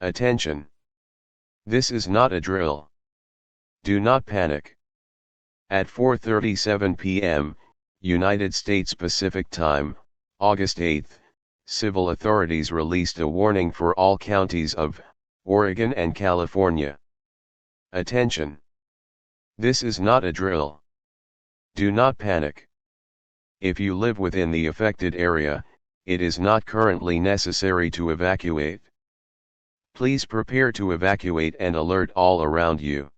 Attention! This is not a drill. Do not panic. At 4:37 p.m., United States Pacific Time, August 8, civil authorities released a warning for all counties of Oregon and California. Attention! This is not a drill. Do not panic. If you live within the affected area, it is not currently necessary to evacuate. Please prepare to evacuate and alert all around you.